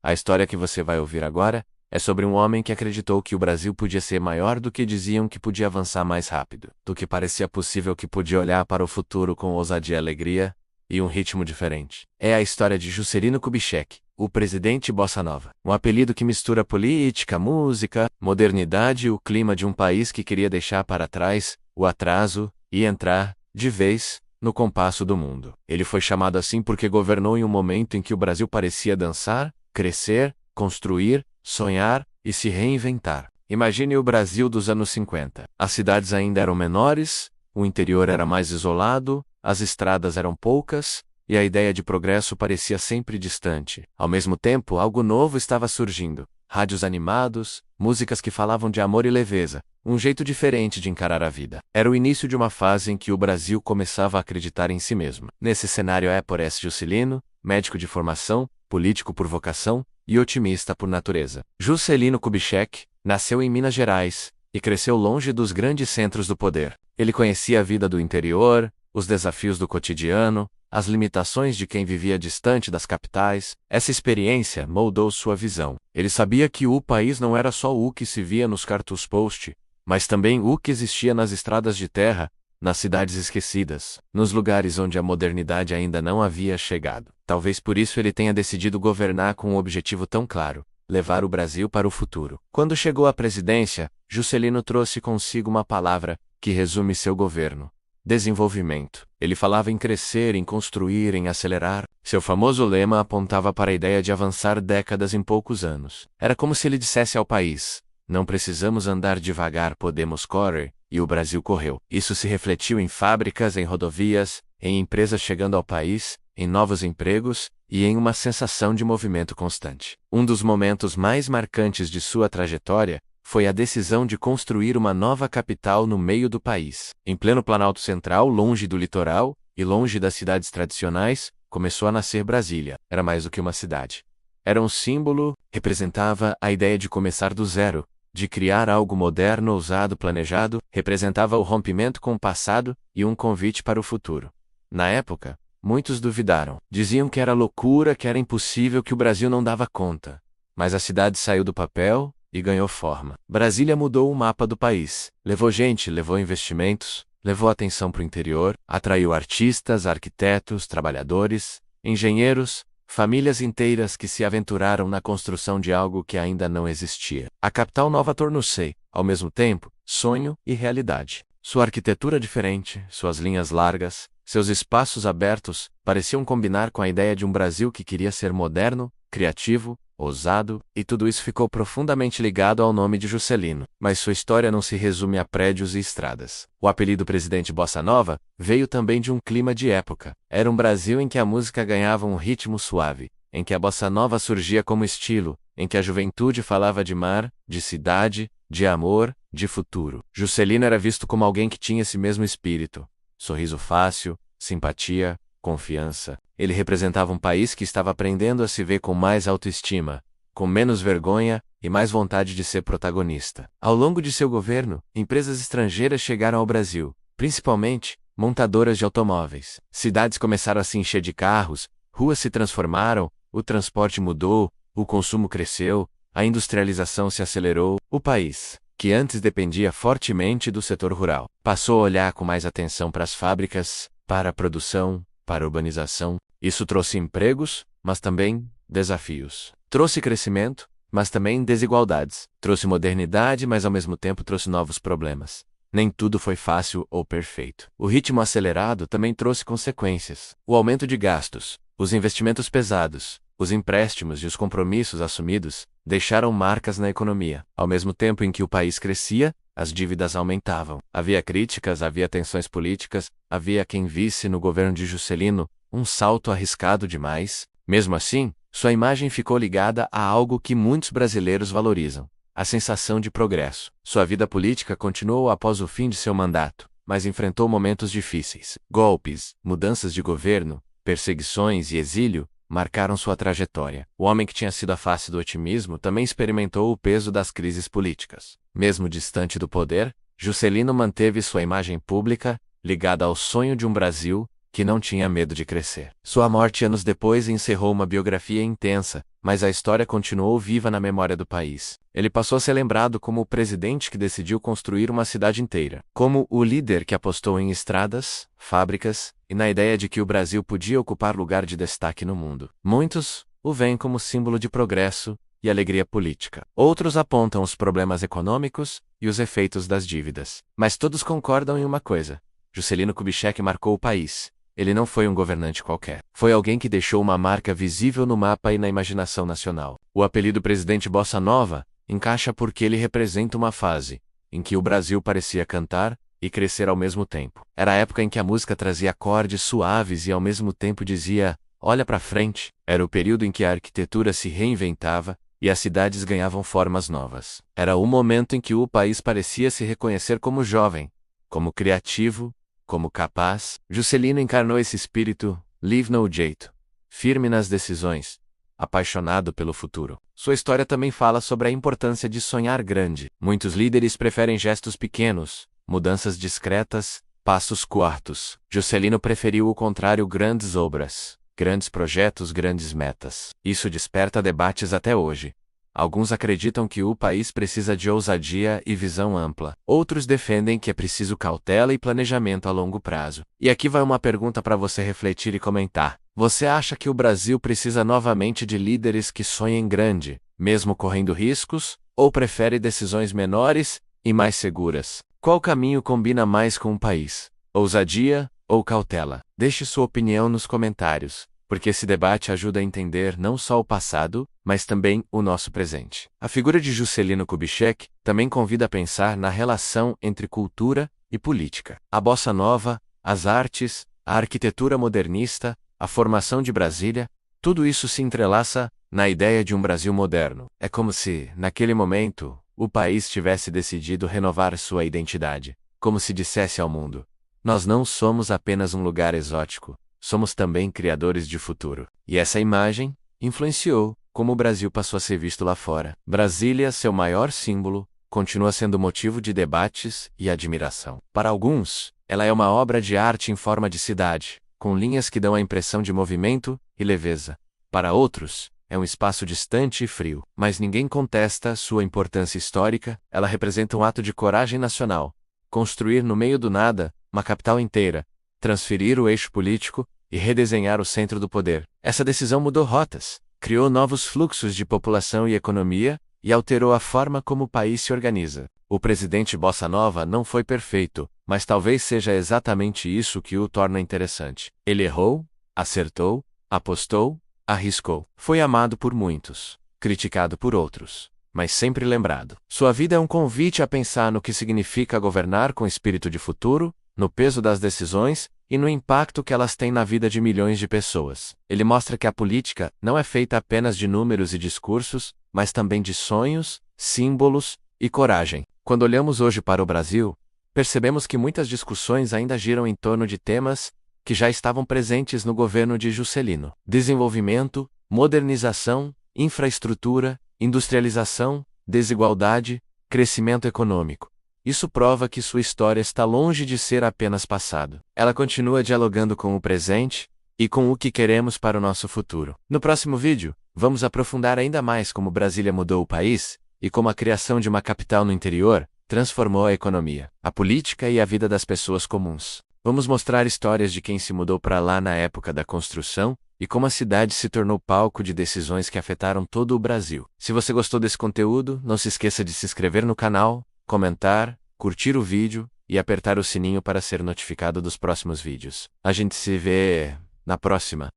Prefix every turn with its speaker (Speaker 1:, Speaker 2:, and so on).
Speaker 1: A história que você vai ouvir agora é sobre um homem que acreditou que o Brasil podia ser maior do que diziam, que podia avançar mais rápido do que parecia possível, que podia olhar para o futuro com ousadia e alegria e um ritmo diferente. É a história de Juscelino Kubitschek, o presidente Bossa Nova. Um apelido que mistura política, música, modernidade e o clima de um país que queria deixar para trás o atraso e entrar, de vez, no compasso do mundo. Ele foi chamado assim porque governou em um momento em que o Brasil parecia dançar, crescer, construir, sonhar e se reinventar. Imagine o Brasil dos anos 50. As cidades ainda eram menores, o interior era mais isolado, as estradas eram poucas, e a ideia de progresso parecia sempre distante. Ao mesmo tempo, algo novo estava surgindo. Rádios animados, músicas que falavam de amor e leveza, um jeito diferente de encarar a vida. Era o início de uma fase em que o Brasil começava a acreditar em si mesmo. Nesse cenário é por esse Juscelino, médico de formação, político por vocação e otimista por natureza. Juscelino Kubitschek nasceu em Minas Gerais e cresceu longe dos grandes centros do poder. Ele conhecia a vida do interior, os desafios do cotidiano, as limitações de quem vivia distante das capitais. Essa experiência moldou sua visão. Ele sabia que o país não era só o que se via nos cartaz post, mas também o que existia nas estradas de terra, nas cidades esquecidas, nos lugares onde a modernidade ainda não havia chegado. Talvez por isso ele tenha decidido governar com um objetivo tão claro: levar o Brasil para o futuro. Quando chegou à presidência, Juscelino trouxe consigo uma palavra que resume seu governo: desenvolvimento. Ele falava em crescer, em construir, em acelerar. Seu famoso lema apontava para a ideia de avançar décadas em poucos anos. Era como se ele dissesse ao país: não precisamos andar devagar, podemos correr. E o Brasil correu. Isso se refletiu em fábricas, em rodovias, em empresas chegando ao país, em novos empregos e em uma sensação de movimento constante. Um dos momentos mais marcantes de sua trajetória foi a decisão de construir uma nova capital no meio do país. Em pleno Planalto Central, longe do litoral e longe das cidades tradicionais, começou a nascer Brasília. Era mais do que uma cidade. Era um símbolo, representava a ideia de começar do zero, de criar algo moderno, ousado, planejado, representava o rompimento com o passado e um convite para o futuro. Na época, muitos duvidaram. Diziam que era loucura, que era impossível, que o Brasil não dava conta. Mas a cidade saiu do papel e ganhou forma. Brasília mudou o mapa do país. Levou gente, levou investimentos, levou atenção para o interior, atraiu artistas, arquitetos, trabalhadores, engenheiros, famílias inteiras que se aventuraram na construção de algo que ainda não existia. A capital nova tornou-se, ao mesmo tempo, sonho e realidade. Sua arquitetura diferente, suas linhas largas, seus espaços abertos, pareciam combinar com a ideia de um Brasil que queria ser moderno, criativo, ousado, e tudo isso ficou profundamente ligado ao nome de Juscelino. Mas sua história não se resume a prédios e estradas. O apelido Presidente Bossa Nova veio também de um clima de época. Era um Brasil em que a música ganhava um ritmo suave, em que a Bossa Nova surgia como estilo, em que a juventude falava de mar, de cidade, de amor, de futuro. Juscelino era visto como alguém que tinha esse mesmo espírito. Sorriso fácil, simpatia, confiança. Ele representava um país que estava aprendendo a se ver com mais autoestima, com menos vergonha e mais vontade de ser protagonista. Ao longo de seu governo, empresas estrangeiras chegaram ao Brasil, principalmente montadoras de automóveis. Cidades começaram a se encher de carros, ruas se transformaram, o transporte mudou, o consumo cresceu, a industrialização se acelerou. O país, que antes dependia fortemente do setor rural, passou a olhar com mais atenção para as fábricas, para a produção, para a urbanização. Isso trouxe empregos, mas também desafios. Trouxe crescimento, mas também desigualdades. Trouxe modernidade, mas ao mesmo tempo trouxe novos problemas. Nem tudo foi fácil ou perfeito. O ritmo acelerado também trouxe consequências. O aumento de gastos, os investimentos pesados, os empréstimos e os compromissos assumidos deixaram marcas na economia. Ao mesmo tempo em que o país crescia, as dívidas aumentavam. Havia críticas, havia tensões políticas, havia quem visse no governo de Juscelino um salto arriscado demais. Mesmo assim, sua imagem ficou ligada a algo que muitos brasileiros valorizam: a sensação de progresso. Sua vida política continuou após o fim de seu mandato, mas enfrentou momentos difíceis. Golpes, mudanças de governo, perseguições e exílio marcaram sua trajetória. O homem que tinha sido a face do otimismo também experimentou o peso das crises políticas. Mesmo distante do poder, Juscelino manteve sua imagem pública, ligada ao sonho de um Brasil que não tinha medo de crescer. Sua morte anos depois encerrou uma biografia intensa, mas a história continuou viva na memória do país. Ele passou a ser lembrado como o presidente que decidiu construir uma cidade inteira, como o líder que apostou em estradas, fábricas e na ideia de que o Brasil podia ocupar lugar de destaque no mundo. Muitos o veem como símbolo de progresso e alegria política. Outros apontam os problemas econômicos e os efeitos das dívidas. Mas todos concordam em uma coisa: Juscelino Kubitschek marcou o país. Ele não foi um governante qualquer. Foi alguém que deixou uma marca visível no mapa e na imaginação nacional. O apelido Presidente Bossa Nova encaixa porque ele representa uma fase em que o Brasil parecia cantar e crescer ao mesmo tempo. Era a época em que a música trazia acordes suaves e ao mesmo tempo dizia: olha para frente. Era o período em que a arquitetura se reinventava e as cidades ganhavam formas novas. Era o momento em que o país parecia se reconhecer como jovem, como criativo, como capaz. Juscelino encarnou esse espírito, livre no jeito, firme nas decisões, apaixonado pelo futuro. Sua história também fala sobre a importância de sonhar grande. Muitos líderes preferem gestos pequenos, mudanças discretas, passos curtos. Juscelino preferiu o contrário: grandes obras, grandes projetos, grandes metas. Isso desperta debates até hoje. Alguns acreditam que o país precisa de ousadia e visão ampla. Outros defendem que é preciso cautela e planejamento a longo prazo. E aqui vai uma pergunta para você refletir e comentar. Você acha que o Brasil precisa novamente de líderes que sonhem grande, mesmo correndo riscos, ou prefere decisões menores e mais seguras? Qual caminho combina mais com o país? Ousadia ou cautela? Deixe sua opinião nos comentários, porque esse debate ajuda a entender não só o passado, mas também o nosso presente. A figura de Juscelino Kubitschek também convida a pensar na relação entre cultura e política. A bossa nova, as artes, a arquitetura modernista, a formação de Brasília, tudo isso se entrelaça na ideia de um Brasil moderno. É como se, naquele momento, o país tivesse decidido renovar sua identidade, como se dissesse ao mundo: nós não somos apenas um lugar exótico, somos também criadores de futuro. E essa imagem influenciou como o Brasil passou a ser visto lá fora. Brasília, seu maior símbolo, continua sendo motivo de debates e admiração. Para alguns, ela é uma obra de arte em forma de cidade, com linhas que dão a impressão de movimento e leveza. Para outros, é um espaço distante e frio. Mas ninguém contesta sua importância histórica. Ela representa um ato de coragem nacional. Construir no meio do nada uma capital inteira, transferir o eixo político e redesenhar o centro do poder. Essa decisão mudou rotas, criou novos fluxos de população e economia, e alterou a forma como o país se organiza. O presidente Bossa Nova não foi perfeito, mas talvez seja exatamente isso que o torna interessante. Ele errou, acertou, apostou, arriscou. Foi amado por muitos, criticado por outros, mas sempre lembrado. Sua vida é um convite a pensar no que significa governar com espírito de futuro, no peso das decisões e no impacto que elas têm na vida de milhões de pessoas. Ele mostra que a política não é feita apenas de números e discursos, mas também de sonhos, símbolos e coragem. Quando olhamos hoje para o Brasil, percebemos que muitas discussões ainda giram em torno de temas que já estavam presentes no governo de Juscelino: desenvolvimento, modernização, infraestrutura, industrialização, desigualdade, crescimento econômico. Isso prova que sua história está longe de ser apenas passado. Ela continua dialogando com o presente e com o que queremos para o nosso futuro. No próximo vídeo, vamos aprofundar ainda mais como Brasília mudou o país e como a criação de uma capital no interior transformou a economia, a política e a vida das pessoas comuns. Vamos mostrar histórias de quem se mudou para lá na época da construção e como a cidade se tornou palco de decisões que afetaram todo o Brasil. Se você gostou desse conteúdo, não se esqueça de se inscrever no canal, comentar, curtir o vídeo e apertar o sininho para ser notificado dos próximos vídeos. A gente se vê na próxima.